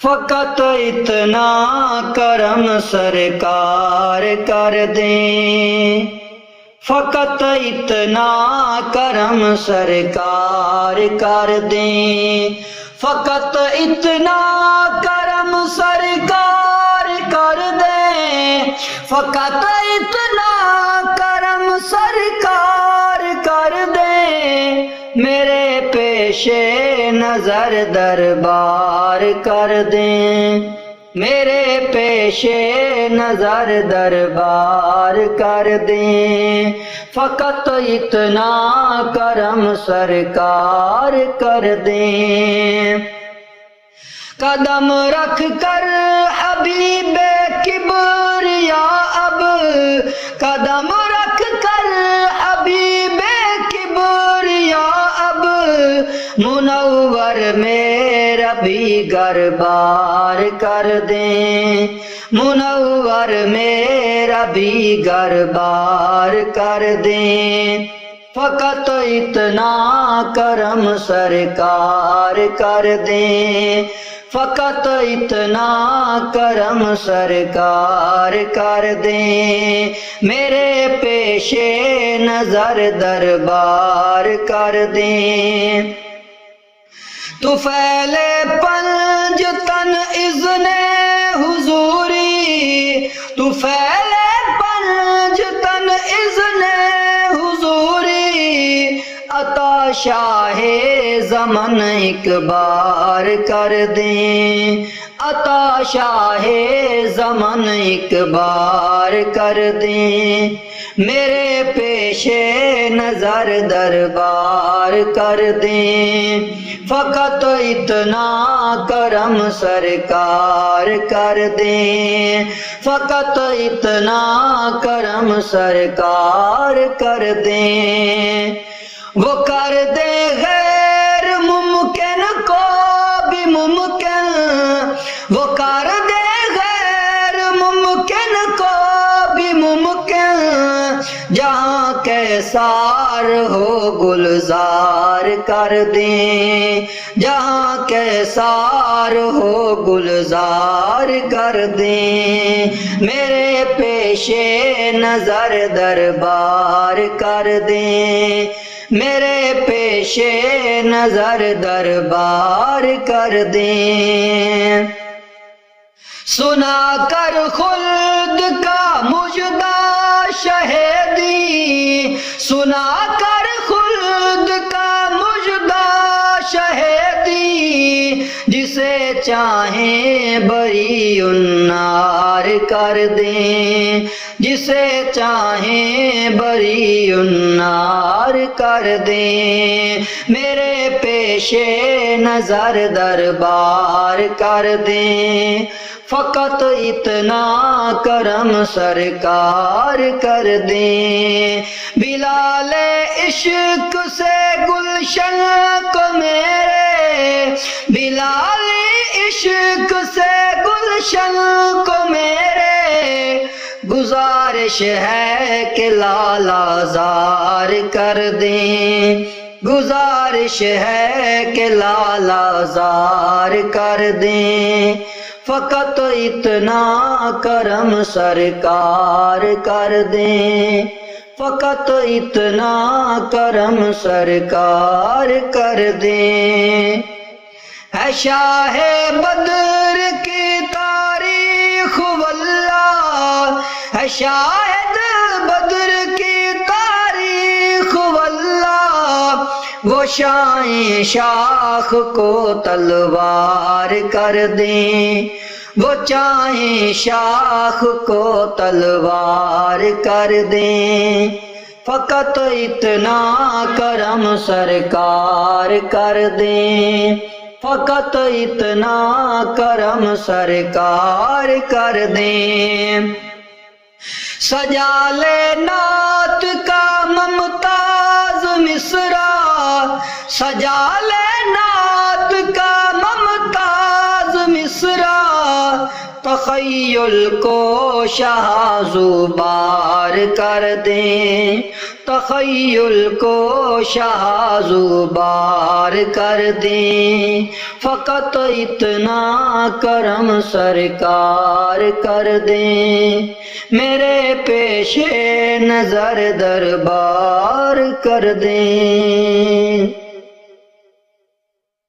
فقط اتنا کرم سرکار کر دیں، فقط اتنا کرم سرکار کر دیں، فقط اتنا کرم سرکار کر دیں، فقط اتنا کرم سرکار کر دیں، میرے پیش نظر دربار کر دیں، میرے پیش نظر دربار کر دیں، فقط اتنا کرم سرکار کر دیں۔ قدم رکھ کر حبیب کبریا اب، قدم رکھ کر حبیب کبریا اب، منور میرا بھی گھر بار کر دیں، منور میرا بھی گھر بار کر دیں، فقط اتنا کرم سرکار کر دیں، فقط اتنا کرم سرکار کر دیں، میرے پیش نظر دربار کر دیں۔ طفیل پنجتن اذن حضوری، طفیل پنجتن اذن حضوری، عطا شاہ زمن ایک بار کر دیں، عطا شاہ زمن ایک بار کر دیں، میرے پیش نظر دربار کر دیں، فقط اتنا کرم سرکار کر دیں، فقط اتنا کرم سرکار کر دیں، وہ کر دے غیر ممکن کو بھی ممکن، وہ کر دے غیر ممکن کو بھی ممکن، جہاں کیسار ہو گلزار کر دیں، جہاں کیسار ہو گلزار کر دیں، میرے پیش نظر دربار کر دیں، میرے پیش نظر دربار کر دیں۔ سنا کر خلد کا مژدہ شہیدی، سنا کر خلد کا مژدہ شہیدی، جسے چاہیں بری النار کر دیں، جسے چاہیں بری النار کر دیں، میرے پیش نظر دربار کر دیں، فقط اتنا کرم سرکار کر دیں، بلال عشق سے گلشن کو میرے، بلال عشق سے گلشن کو میرے، گزارش ہے کہ لالا زار کر دیں، گزارش ہے کہ لالا زار کر دیں، فقط اتنا کرم سرکار کر دیں، فقط اتنا کرم سرکار کر دیں۔ ہے شاہ بدر کی تاریخ واللہ، ہے شاہد بدر کی تاریخ واللہ، وہ شاہیں شاخ کو تلوار کر دیں، وہ چاہیں شاخ کو تلوار کر دیں، فقط اتنا کرم سرکار کر دیں، فقط اتنا کرم سرکار کر دیں۔ سجا لے نعت کا ممتاز مصرع، سجا لے نعت کا ممتاز مصرع، تخیل کو شاہ زبار کر دیں، تخیل کو شاہ زبار کر دیں، فقط اتنا کرم سرکار کر دیں، میرے پیش نظر دربار کر دیں۔